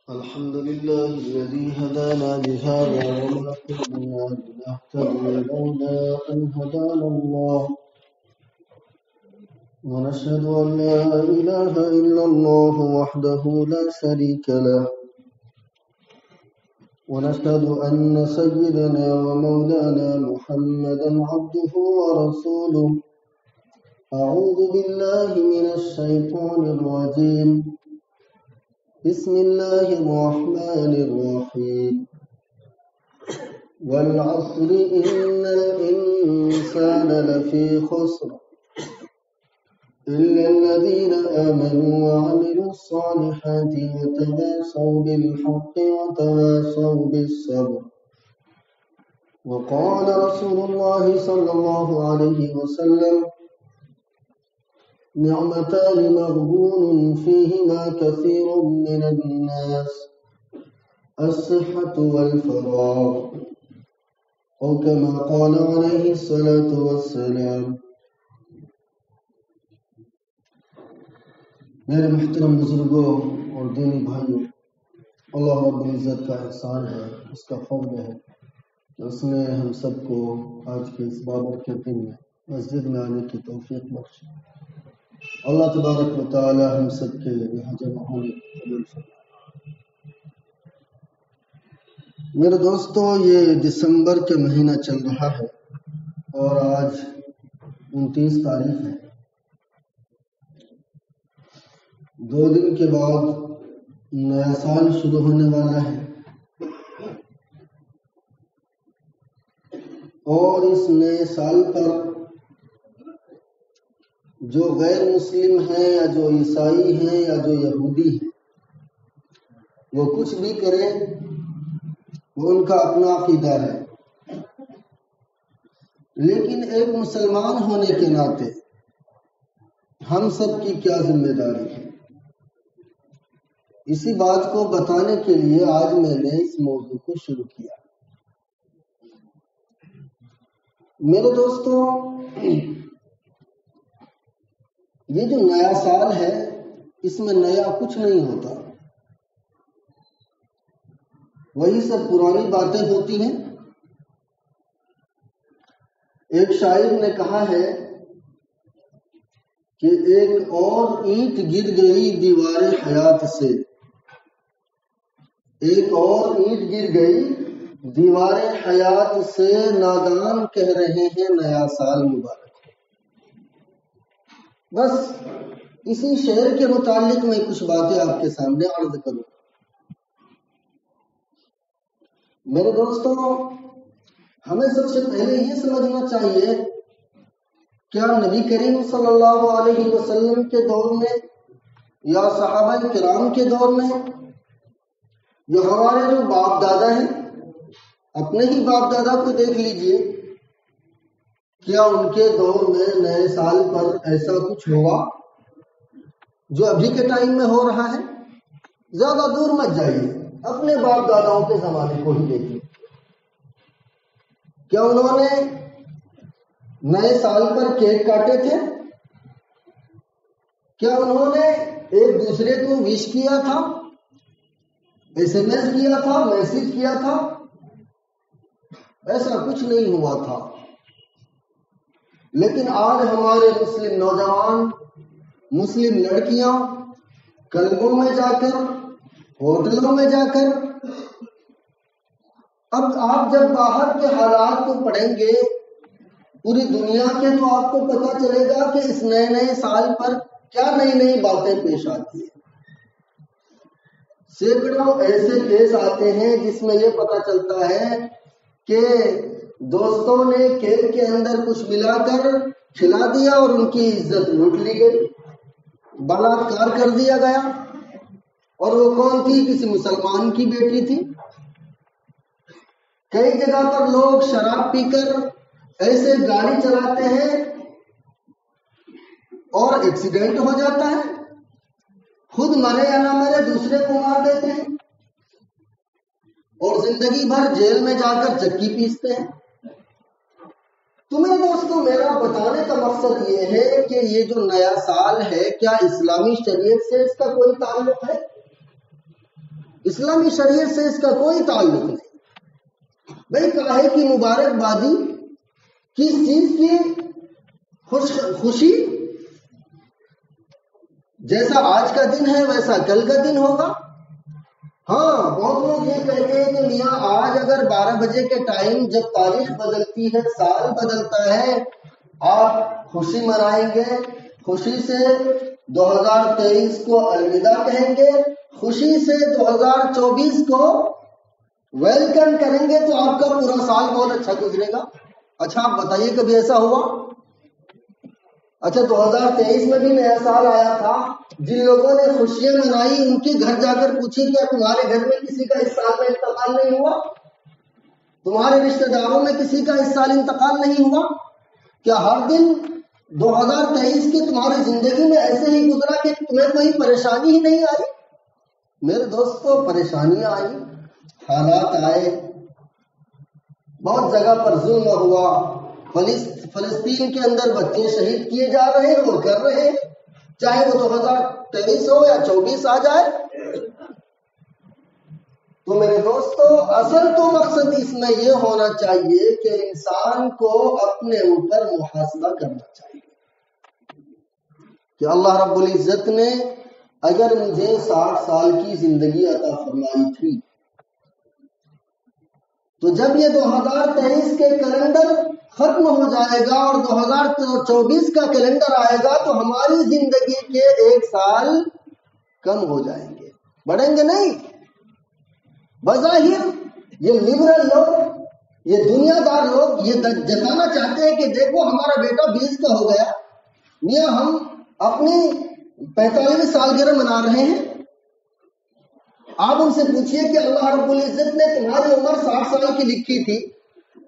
الحمد لله الذي هدانا لهذا وما كنا لنهتدي لولا أن هدانا الله ونشهد أن لا إله إلا الله وحده لا شريك له ونشهد أن سيدنا ومولانا محمدا عبده ورسوله. أعوذ بالله من الشيطان الرجيم. بسم الله الرحمن الرحيم. والعصر إن الإنسان لفي خسر إلا الذين آمنوا وعملوا الصالحات وتواصوا بالحق وتواصوا بالصبر. وقال رسول الله صلى الله عليه وسلم: نعمتان مغبون فيهما كثير من الناس، الصحة والفراغ، أو كما قال عليه الصلاة والسلام. میرے محترم بزرگوں اور دینی بھائیوں، اللہ رب العزت کا احسان ہے، اس کا فضل ہے کہ اس نے ہم سب کو آج کے اس بابر کے دن میں مسجد میں آنے کی توفیق بخشی۔ اللہ تبارک و تعالی ہم سب کے یہاں جمع ہونے قبول فرمائے۔ میرے دوستو، یہ دسمبر کا مہینہ چل رہا ہے اور آج 29 تاریخ ہے۔ 2 دن کے بعد نیا سال شروع ہونے والا ہے، اور اس نئے سال پر جو غیر مسلم ہیں یا جو عیسائی ہیں یا جو یہودی ہیں، وہ کچھ بھی کریں، وہ ان کا اپنا عقیدہ ہے، لیکن ایک مسلمان ہونے کے ناطے ہم سب کی کیا ذمہ داری ہے، اسی بات کو بتانے کے لیے آج میں نے اس موضوع کو شروع کیا۔ میرے دوستو، یہ جو نیا سال ہے، اس میں نیا کچھ نہیں ہوتا، وہی سب پرانی باتیں ہوتی ہیں۔ ایک شاعر نے کہا ہے کہ ایک اور اینٹ گر گئی دیوار حیات سے، ایک اور اینٹ گر گئی دیوار حیات سے، نادان کہہ رہے ہیں نیا سال مبارک۔ بس اسی شعر کے متعلق میں کچھ باتیں آپ کے سامنے عرض کروں۔ میرے دوستوں، ہمیں سب سے پہلے یہ سمجھنا چاہیے، کیا نبی کریم صلی اللہ علیہ وسلم کے دور میں یا صحابہ کرام کے دور میں، جو ہمارے جو باپ دادا ہیں، اپنے ہی باپ دادا کو دیکھ لیجئے، کیا ان کے دور میں نئے سال پر ایسا کچھ ہوا جو ابھی کے ٹائم میں ہو رہا ہے؟ زیادہ دور مت جائیے، اپنے باپ داداؤں کے زمانے کو ہی دیکھیے۔ کیا انہوں نے نئے سال پر کیک کاٹے تھے؟ کیا انہوں نے ایک دوسرے کو وش کیا تھا، SMS کیا تھا، میسج کیا تھا؟ ایسا کچھ نہیں ہوا تھا۔ لیکن آج ہمارے مسلم نوجوان، مسلم لڑکیاں کلبوں میں جا کر، ہوٹلوں میں جا کر، اب آپ جب باہر کے حالات کو پڑھیں گے پوری دنیا کے، تو آپ کو پتا چلے گا کہ اس نئے سال پر کیا نئی نئی باتیں پیش آتی ہیں۔ سینکڑوں ایسے کیس آتے ہیں جس میں یہ پتا چلتا ہے کہ دوستوں نے کیک کے اندر کچھ ملا کر کھلا دیا اور ان کی عزت لوٹ لی گئی، بلاತ್ಕಾರ کر دیا گیا، اور وہ کون تھی؟ کسی مسلمان کی بیٹی تھی۔ کئی جگہ پر لوگ شراب پی کر ایسے گاڑی چلاتے ہیں اور ایکسیڈنٹ ہو جاتا ہے، خود مرے یا نہ مرے دوسرے کو مار دیتے ہیں، اور زندگی بھر جیل میں جا کر چکی پیستے ہیں۔ تو میرے دوستوں، میرا بتانے کا مقصد یہ ہے کہ یہ جو نیا سال ہے، کیا اسلامی شریعت سے اس کا کوئی تعلق ہے؟ اسلامی شریعت سے اس کا کوئی تعلق نہیں. بھائی کاہے کی مبارکبادی، کس چیز کی خوشی؟ جیسا آج کا دن ہے ویسا کل کا دن ہوگا. ہاں بہت لوگ یہ کہتے ہیں کہ میاں آج اگر 12 بجے کے ٹائم جب تاریخ بدلتی ہے، سال بدلتا ہے، آپ خوشی منائیں گے، خوشی سے 2023 کو الوداع کہیں گے، خوشی سے 2024 کو ویلکم کریں گے، تو آپ کا پورا سال بہت اچھا گزرے گا. اچھا آپ بتائیے کبھی ایسا ہوا؟ اچھا 2023 میں بھی نیا سال آیا تھا، جن لوگوں نے خوشیاں منائی ان کے گھر جا کر پوچھی کیا تمہارے گھر میں کسی کا اس سال میں انتقال نہیں ہوا؟ تمہارے رشتہ داروں میں کسی کا اس سال انتقال نہیں ہوا؟ کیا ہر دن 2023 کی تمہاری زندگی میں ایسے ہی گزرا کہ تمہیں کوئی پریشانی ہی نہیں آئی؟ میرے دوستو پریشانیاں آئی، حالات آئے، بہت جگہ پر ظلم ہوا، فلسطین کے اندر بچے شہید کیے جا رہے ہیں اور کر رہے ہیں، چاہے وہ 2023 ہو یا 24 آ جائے. تو میرے دوستو اصل تو مقصد اس میں یہ ہونا چاہیے کہ انسان کو اپنے اوپر محاسبہ کرنا چاہیے کہ اللہ رب العزت نے اگر مجھے 60 سال کی زندگی عطا فرمائی تھی، تو جب یہ 2023 کے کیلنڈر ختم ہو جائے گا اور 2024 کا کیلنڈر آئے گا تو ہماری زندگی کے 1 سال کم ہو جائیں گے، بڑھیں گے نہیں. بظاہر یہ لبرل لوگ، یہ دنیا دار لوگ یہ جتانا چاہتے ہیں کہ دیکھو ہمارا بیٹا 20 کا ہو گیا، میاں ہم اپنی 45 سالگرہ منا رہے ہیں. آپ ان سے پوچھئے کہ اللہ رب العزت نے تمہاری عمر 60 سال کی لکھی تھی،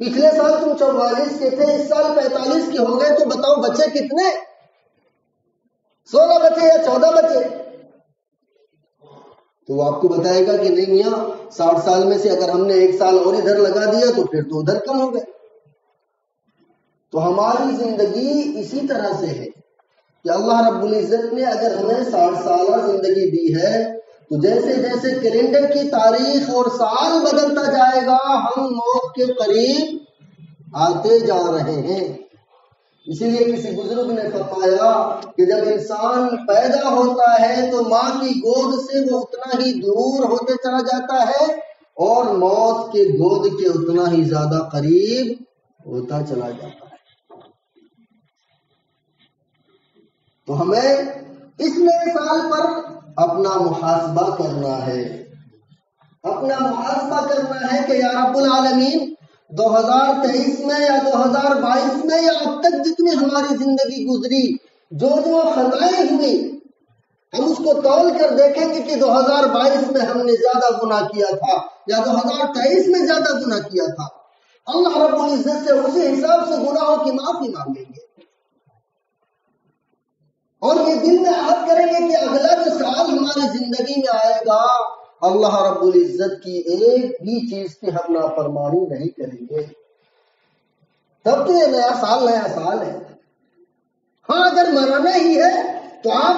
پچھلے سال تم 44 کے تھے، اس سال 45 کے ہو گئے، تو بتاؤ بچے کتنے؟ 16 بچے یا 14 بچے؟ تو وہ آپ کو بتائے گا کہ نہیں میاں 60 سال میں سے اگر ہم نے 1 سال اور ادھر لگا دیا تو پھر تو ادھر کم ہو گئے. تو ہماری زندگی اسی طرح سے ہے کہ اللہ رب العزت نے اگر ہمیں 60 سالہ زندگی دی ہے تو جیسے جیسے کیلنڈر کی تاریخ اور سال بدلتا جائے گا ہم موت کے قریب آتے جا رہے ہیں. اسی لیے کسی بزرگ نے فرمایا کہ جب انسان پیدا ہوتا ہے تو ماں کی گود سے وہ اتنا ہی دور ہوتے چلا جاتا ہے اور موت کے گود کے اتنا ہی زیادہ قریب ہوتا چلا جاتا ہے. تو ہمیں اس نئے سال پر اپنا محاسبہ کرنا ہے، اپنا محاسبہ کرنا ہے کہ یا رب العالمین 2023 میں یا 2022 میں یا اب تک جتنی ہماری زندگی گزری جو خطائیں ہوئی ہم اس کو تول کر دیکھیں گے کہ 2022 میں ہم نے زیادہ گناہ کیا تھا یا 2023 میں زیادہ گناہ کیا تھا. اللہ رب العزت سے اسی حساب سے گناہوں کی معافی مانگیں گے اور یہ دل میں عہد کریں گے کہ اگلا جو سال ہماری زندگی میں آئے گا اللہ رب العزت کی ایک بھی چیز کی ہم نافرمانی نہیں کریں گے. تب تو یہ نیا سال ہے. ہاں اگر منانا ہی ہے تو آپ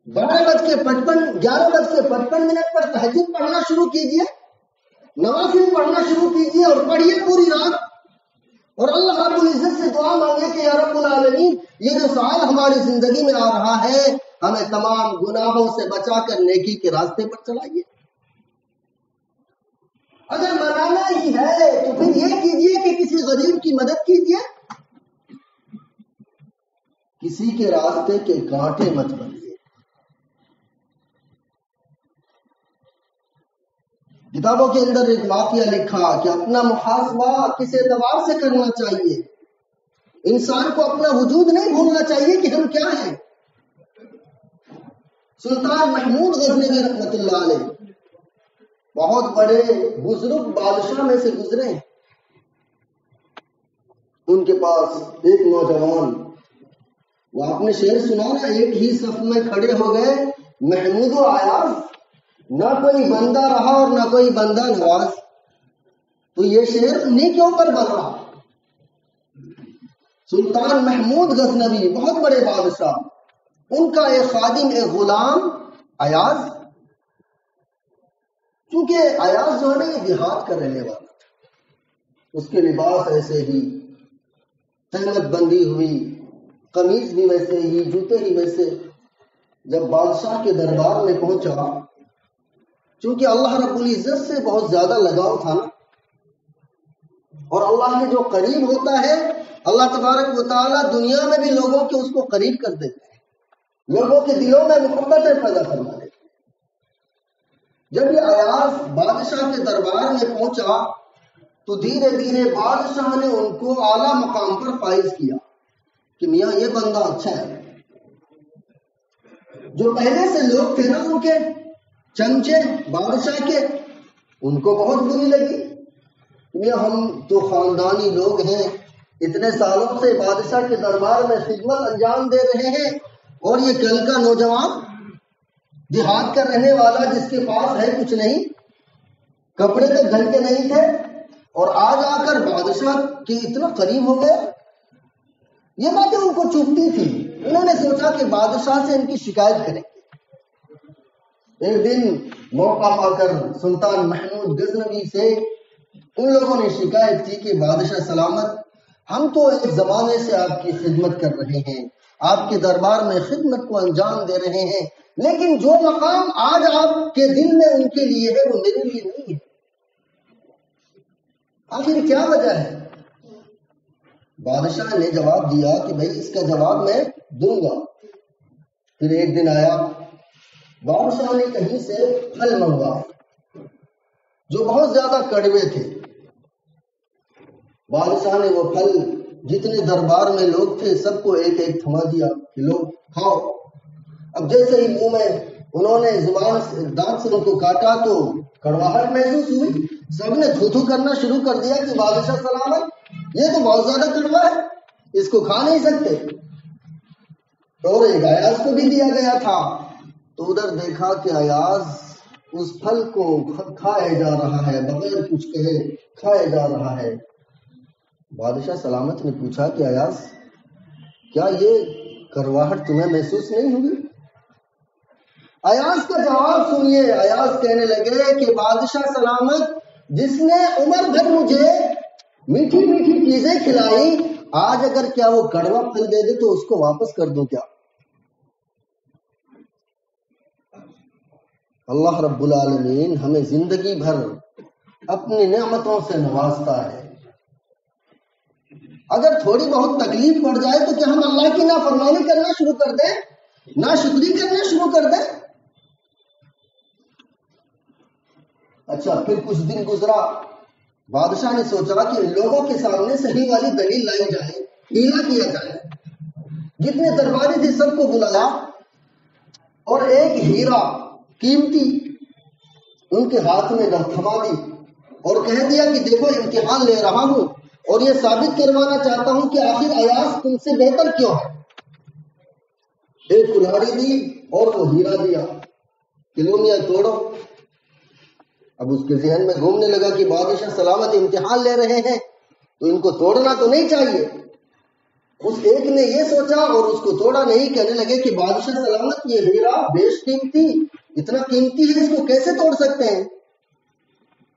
11:55 پر تہجد پڑھنا شروع کیجئے، نوافل پڑھنا شروع کیجئے اور پڑھیے پوری رات اور اللہ رب العزت سے دعا مانگے کہ یا رب العالمین یہ جو سال ہماری زندگی میں آ رہا ہے ہمیں تمام گناہوں سے بچا کر نیکی کے راستے پر چلائیے. اگر منانا ہی ہے تو پھر یہ کیجئے کہ کسی غریب کی مدد کیجئے، کسی کے راستے کے کانٹے مت بنیے. کتابوں کے اندر ایک واقعہ لکھا کہ اپنا محاسبہ کس اعتبار سے کرنا چاہیے. انسان کو اپنا وجود نہیں بھولنا چاہیے کہ ہم کیا ہیں. سلطان محمود غزنوی رحمۃ اللہ علیہ بہت بڑے بزرگ بادشاہ میں سے گزرے ہیں. ان کے پاس ایک نوجوان، وہ آپ نے شعر سنا نا، ایک ہی صف میں کھڑے ہو گئے محمود و ایاز، نہ کوئی بندہ رہا اور نہ کوئی بندہ نواز. تو یہ شعر انہیں کے اوپر بنا. سلطان محمود غزنوی بہت بڑے بادشاہ، ان کا ایک خادم، ایک غلام ایاز، چونکہ ایاز جو ہے نا یہ دیہات کا رہنے والا تھا، اس کے لباس ایسے ہی، تہمت بندی ہوئی، قمیض بھی ویسے ہی، جوتے ہی ویسے. جب بادشاہ کے دربار میں پہنچا، چونکہ اللہ رب العزت سے بہت زیادہ لگاؤ تھا نا، اور اللہ کے جو قریب ہوتا ہے اللہ تبارک و تعالیٰ دنیا میں بھی لوگوں کے اس کو قریب کر دیتے ہیں، لوگوں کے دلوں میں محبتیں پیدا فرما دیتے ہیں. جب یہ ایاز بادشاہ کے دربار میں پہنچا تو دھیرے دھیرے بادشاہ نے ان کو اعلیٰ مقام پر فائز کیا کہ میاں یہ بندہ اچھا ہے. جو پہلے سے لوگ تھے نا ان کے چمچے بادشاہ کے، ان کو بہت بری لگی. میاں ہم تو خاندانی لوگ ہیں، اتنے سالوں سے بادشاہ کے دربار میں خدمت انجام دے رہے ہیں، اور یہ کل کا نوجوان دیہات کا رہنے والا جس کے پاس ہے کچھ نہیں، کپڑے تک گھر کے نہیں تھے، اور آج آ کر بادشاہ کے اتنا قریب ہو گیا. یہ باتیں ان کو چبھتی تھی. انہوں نے سوچا کہ بادشاہ سے ان کی شکایت کریں. ایک دن موقع پا کر سلطان محمود غزنوی سے ان لوگوں نے شکایت کی کہ بادشاہ سلامت، ہم تو ایک زمانے سے آپ کی خدمت کر رہے ہیں، آپ کے دربار میں خدمت کو انجام دے رہے ہیں، لیکن جو مقام آج آپ کے دل میں ان کے لیے ہے وہ میرے لیے نہیں ہے. آخر کیا وجہ ہے؟ بادشاہ نے جواب دیا کہ بھائی اس کا جواب میں دوں گا. پھر ایک دن آیا، بادشاہ نے کہیں سے پھل منگوائے جو بہت زیادہ کڑوے تھے. بادشاہ نے وہ پھل جتنے دربار میں لوگ تھے سب کو ایک ایک تھما دیا کہ لوگ کھاؤ. اب جیسے ہی منہ میں انہوں نے زبان سے دانت سے ان کو کاٹا تو کڑواہٹ محسوس ہوئی. سب نے تھو تھو کرنا شروع کر دیا کہ بادشاہ سلامت، یہ تو بہت زیادہ کڑوا ہے، اس کو کھا نہیں سکتے. اور ایک ایاز کو بھی دیا گیا تھا. تو ادھر دیکھا کہ ایاز اس پھل کو کھائے جا رہا ہے، بغیر کچھ کہے کھائے جا رہا ہے. بادشاہ سلامت نے پوچھا کہ ایاز کیا یہ کڑواہٹ تمہیں محسوس نہیں ہوئی؟ ایاز کا جواب سنیے. ایاز کہنے لگے کہ بادشاہ سلامت، جس نے عمر بھر مجھے میٹھی میٹھی چیزیں کھلائی، آج اگر کیا وہ کڑوا پھل دے دے تو اس کو واپس کر دوں کیا؟ اللہ رب العالمین ہمیں زندگی بھر اپنی نعمتوں سے نوازتا ہے. اگر تھوڑی بہت تکلیف پڑ جائے تو کیا ہم اللہ کی نافرمانی کرنا شروع کر دیں، ناشکری کرنا شروع کر دیں؟ اچھا، پھر کچھ دن گزرا. بادشاہ نے سوچا کہ لوگوں کے سامنے صحیح والی دلیل لائی جائے، ہیلا کیا جائے. جتنے درباری تھے سب کو بلایا اور ایک ہیرا قیمتی ان کے ہاتھ میں تھما دی اور کہہ دیا کہ دیکھو امتحان لے رہا ہوں اور یہ ثابت کروانا چاہتا ہوں کہ آخر ایاز تم سے بہتر کیوں ہے. ایک کلہاڑی دی اور وہ ہیرا دیا کہ لو میاں توڑو. اب اس کے ذہن میں گھومنے لگا کہ بادشاہ سلامت امتحان لے رہے ہیں تو ان کو توڑنا تو نہیں چاہیے. اس ایک نے یہ سوچا اور اس کو توڑا نہیں. کہنے لگے کہ بادشاہ سلامت یہ ہیرا بیش قیمتی، اتنا قیمتی ہے، اس کو کیسے توڑ سکتے ہیں؟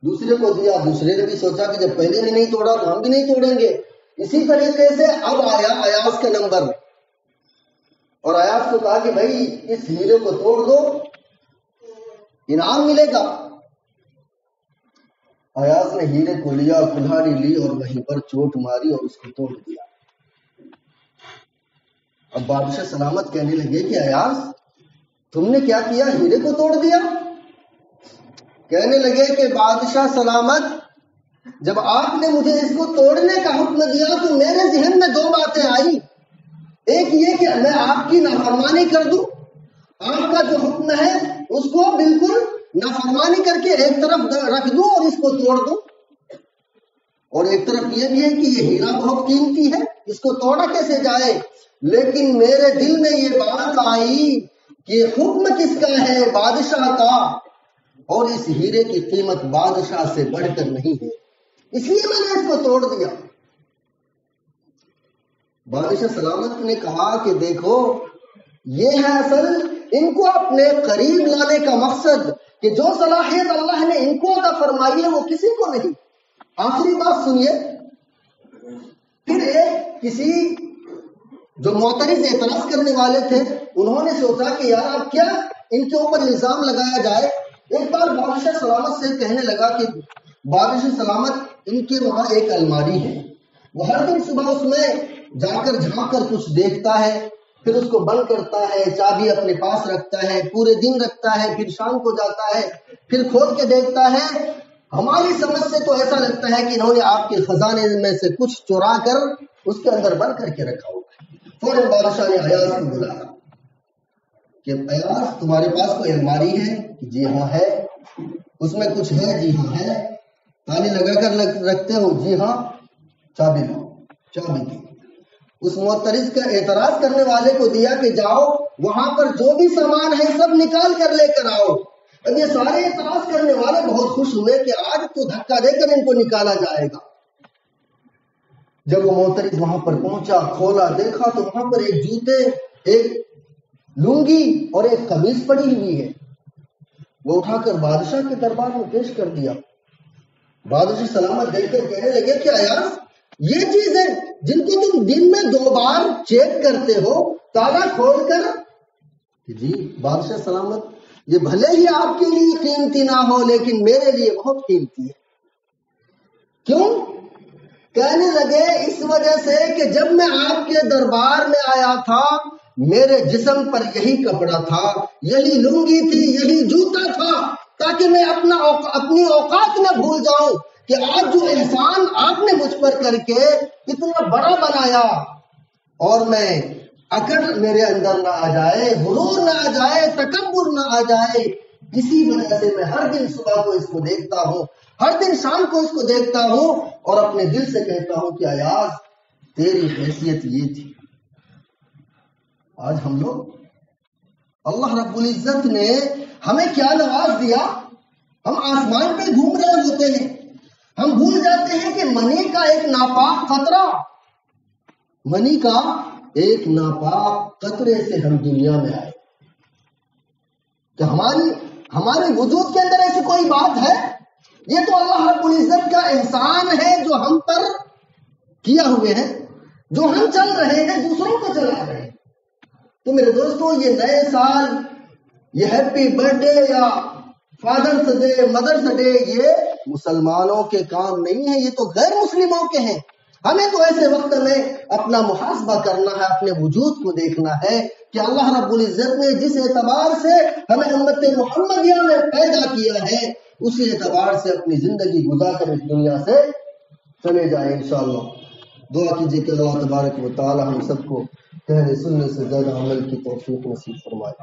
دوسرے کو دیا. دوسرے نے بھی سوچا کہ جب پہلے نے نہیں توڑا تو ہم بھی نہیں توڑیں گے. اسی طریقے سے اب آیا ایاز کا نمبر اور ایاز کو کہا کہ بھائی اس ہیرے کو توڑ دو، انعام ملے گا. ایاز نے ہیرے کو لیا، کلہاڑی لی اور وہیں پر چوٹ ماری اور اس کو توڑ دیا. اب بادشاہ سلامت کہنے لگے کہ ایاز تم نے کیا کیا، ہیرے کو توڑ دیا؟ کہنے لگے کہ بادشاہ سلامت، جب آپ نے مجھے اس کو توڑنے کا حکم دیا تو میرے ذہن میں دو باتیں آئی. ایک یہ کہ میں آپ کی نافرمانی کر دوں، آپ کا جو حکم ہے اس کو بالکل نافرمانی کر کے ایک طرف رکھ دوں اور اس کو توڑ دوں، اور ایک طرف یہ بھی ہے کہ یہ ہیرا بہت قیمتی ہے، اس کو توڑا کیسے جائے. لیکن میرے دل میں یہ بات آئی کہ حکم کس کا ہے؟ بادشاہ کا، اور اس ہیرے کی قیمت بادشاہ سے بڑھ کر نہیں ہے، اس لیے میں نے اس کو توڑ دیا. بادشاہ سلامت نے کہا کہ دیکھو یہ ہے اصل، ان کو اپنے قریب لانے کا مقصد کہ جو صلاحیت اللہ نے ان کو عطا فرمائی ہے وہ کسی کو نہیں. آخری بات سنیے. پھر ایک کسی جو معترض اعتراض کرنے والے تھے انہوں نے سوچا کہ یار اب کیا ان کے اوپر الزام لگایا جائے. ایک بار بادشاہ سلامت سے کہنے لگا کہ بادشاہ سلامت ان کے وہاں ایک الماری ہے, وہ ہر دن صبح اس میں جا کر جھانک کر کچھ دیکھتا ہے, پھر اس کو بند کرتا ہے, چابی اپنے پاس رکھتا ہے, پورے دن رکھتا ہے, پھر شام کو جاتا ہے, پھر کھول کے دیکھتا ہے. ہماری سمجھ سے تو ایسا لگتا ہے کہ انہوں نے آپ کے خزانے میں سے کچھ چورا کر اس کے اندر بند کر کے رکھا ہوگا. فوراً بادشاہ نے ایاز کو بلایا کہ ایاز تمہارے پاس کوئی الماری ہے؟ جی ہاں ہے. اس میں کچھ ہے؟ جی ہاں ہے. تالی لگا کر رکھتے ہو؟ جی ہاں. چابی لاؤ. چابی دی. اس معترض کا اعتراض کرنے والے کو دیا کہ جاؤ وہاں پر جو بھی سامان ہے سب نکال کر لے کر آؤ. اب یہ سارے اعتراض کرنے والے بہت خوش ہوئے کہ آج تو دھکا دے کر ان کو نکالا جائے گا. جب وہ معترض وہاں پر پہنچا, کھولا, دیکھا تو وہاں پر ایک جوتے, ایک لنگی اور ایک قمیص پڑی ہوئی ہے. وہ اٹھا کر بادشاہ کے دربار میں پیش کر دیا. بادشاہ سلامت دیکھ کر کہنے لگے کہ ایاز یہ چیزیں جن کو تم دن میں 2 بار چیک کرتے ہو تالا کھول کر. جی بادشاہ سلامت یہ بھلے ہی آپ کے لیے قیمتی نہ ہو لیکن میرے لیے بہت قیمتی ہے. کیوں؟ کہنے لگے اس وجہ سے کہ جب میں آپ کے دربار میں آیا تھا میرے جسم پر یہی کپڑا تھا, یہی لنگی تھی, یہی جوتا تھا, تاکہ میں اپنی اوقات نہ بھول جاؤں کہ آج جو احسان آپ نے مجھ پر کر کے اتنا بڑا بنایا اور میں اکڑ میرے اندر نہ آ جائے, غرور نہ آ جائے, تکبر نہ آ جائے. اسی وجہ سے میں ہر دن صبح کو اس کو دیکھتا ہوں, ہر دن شام کو اس کو دیکھتا ہوں اور اپنے دل سے کہتا ہوں کہ ایاز تیری حیثیت یہ تھی. آج ہم لوگ اللہ رب العزت نے ہمیں کیا نواز دیا, ہم آسمان پہ گھوم رہے ہوتے ہیں, ہم بھول جاتے ہیں کہ منی کا ایک ناپاک قطرہ, منی کا ایک ناپاک قطرے سے ہم دنیا میں آئے. کہ ہمارے وجود کے اندر ایسی کوئی بات ہے؟ یہ تو اللہ رب العزت کا احسان ہے جو ہم پر کیا ہوئے ہیں, جو ہم چل رہے ہیں, دوسروں کو چلا رہے ہیں. تو میرے دوستوں یہ نئے سال, یہ ہیپی برتھ ڈے یا فادرس ڈے, مدرس ڈے, یہ مسلمانوں کے کام نہیں ہے, یہ تو غیر مسلموں کے ہیں. ہمیں تو ایسے وقت میں اپنا محاسبہ کرنا ہے, اپنے وجود کو دیکھنا ہے کہ اللہ رب العزت نے جس اعتبار سے ہمیں امت محمدیہ میں پیدا کیا ہے اسی اعتبار سے اپنی زندگی گزار کر اس دنیا سے چلے جائیں انشاءاللہ. دعا کیجیے کہ اللہ تبارک و تعالی ہم سب کو کہنے سننے سے زیادہ عمل کی توفیق نصیب فرمائے.